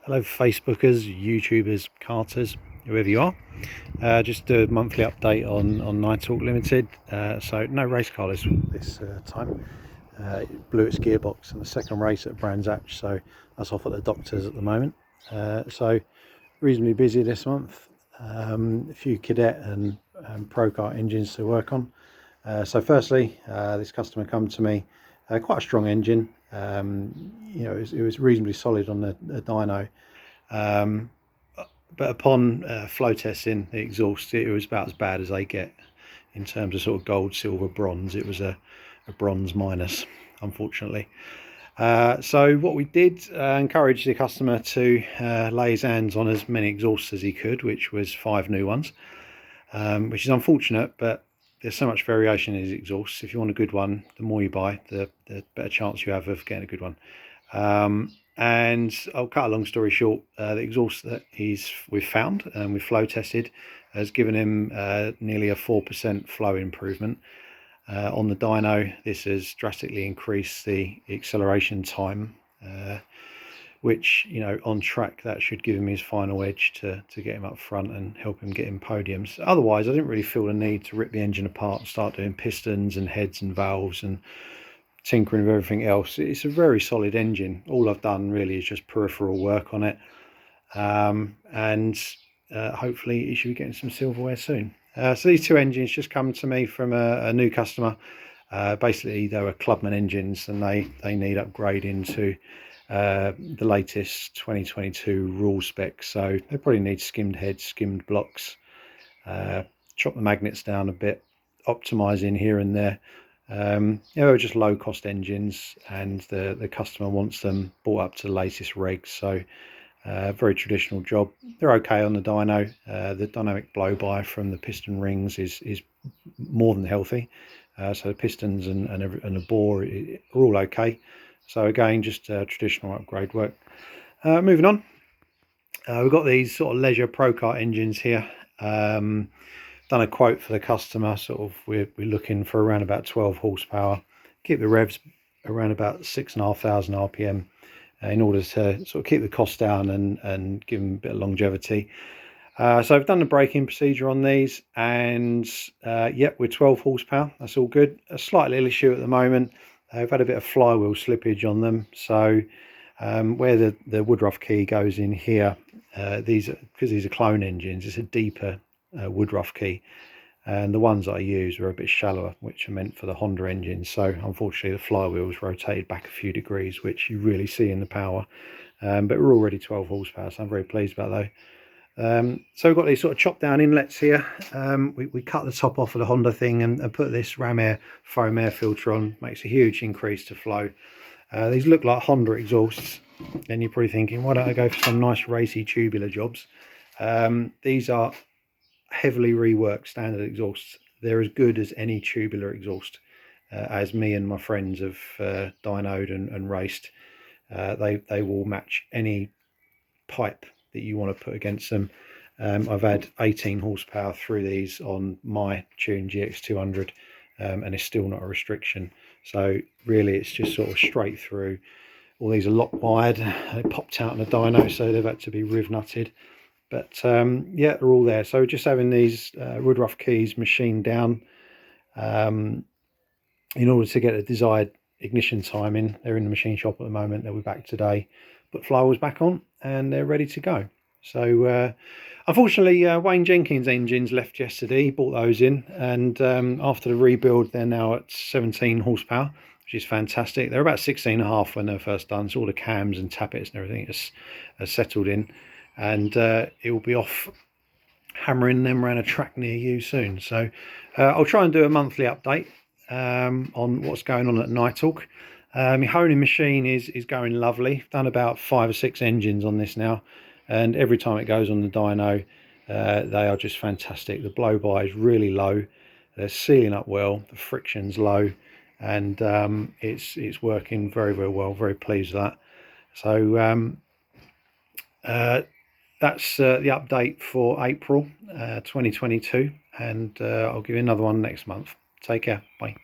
Hello Facebookers, YouTubers, karters, whoever you are. Just a monthly update on KnighTorque Ltd. So no race car this time. It blew its gearbox in the second race at Brands Hatch, so that's off at the doctor's at the moment. So reasonably busy this month. A few cadet and pro kart engines to work on. So firstly, this customer come to me, quite a strong engine. You know, it was reasonably solid on the dyno, but upon flow testing the exhaust, it was about as bad as they get in terms of sort of gold, silver, bronze. It was a bronze minus, unfortunately. So what we did, encourage the customer to lay his hands on as many exhausts as he could, which was 5 new ones, which is unfortunate, but there's so much variation in his exhausts. If you want a good one, the more you buy, the better chance you have of getting a good one. And I'll cut a long story short, the exhaust that we've found and we've flow tested has given him nearly a 4% flow improvement. On the dyno, this has drastically increased the acceleration time, which, you know, on track that should give him his final edge to get him up front and help him get in podiums. Otherwise, I didn't really feel the need to rip the engine apart and start doing pistons and heads and valves and tinkering with everything else. It's a very solid engine. All I've done really is just peripheral work on it, and hopefully he should be getting some silverware soon. So these two engines just come to me from a new customer. Basically they were Clubman engines and they need upgrading to the latest 2022 rule specs, so they probably need skimmed heads, skimmed blocks, chop the magnets down a bit, optimizing here and there. You know, they're just low cost engines, and the customer wants them brought up to the latest regs, so very traditional job. They're okay on the dyno. The dynamic blow by from the piston rings is more than healthy, so the pistons and the bore are all okay. So again, just traditional upgrade work. Moving on, we've got these sort of leisure pro kart engines here. Done a quote for the customer, sort of we're looking for around about 12 horsepower, keep the revs around about 6,500 RPM, in order to sort of keep the cost down and give them a bit of longevity. So I've done the braking procedure on these, and yep, we're 12 horsepower, that's all good. A slight little issue at the moment, I've had a bit of flywheel slippage on them, so where the Woodruff key goes in here, because these are clone engines, it's a deeper Woodruff key, and the ones that I use were a bit shallower, which are meant for the Honda engines. So unfortunately the flywheels rotated back a few degrees, which you really see in the power, but we're already 12 horsepower, so I'm very pleased about that. So we've got these sort of chop down inlets here. We cut the top off of the Honda thing and put this Ram Air foam air filter on. Makes a huge increase to flow. These look like Honda exhausts, and you're probably thinking, why don't I go for some nice racy tubular jobs? These are heavily reworked standard exhausts. They're as good as any tubular exhaust, as me and my friends have dynoed and raced. They will match any pipe that you want to put against them. I've had 18 horsepower through these on my Tune GX200, and it's still not a restriction. So really it's just sort of straight through. All these are lock wired, they popped out in the dyno, so they've had to be riv nutted. But yeah, they're all there. So just having these Woodruff keys machined down in order to get a desired ignition timing. They're in the machine shop at the moment. They'll be back today. Put flywheels back on and they're ready to go. So unfortunately, Wayne Jenkins engines left yesterday. He bought those in, and after the rebuild they're now at 17 horsepower, which is fantastic. They're about 16.5 when they were first done, so all the cams and tappets and everything is settled in, and it will be off hammering them around a track near you soon. So I'll try and do a monthly update on what's going on at KnighTorque. My honing machine is going lovely. Done about 5 or 6 engines on this now, and every time it goes on the dyno, they are just fantastic. The blow by is really low, they're sealing up well, the friction's low, and it's working very, very well. Very pleased with that. So that's the update for April 2022, and I'll give you another one next month. Take care, bye.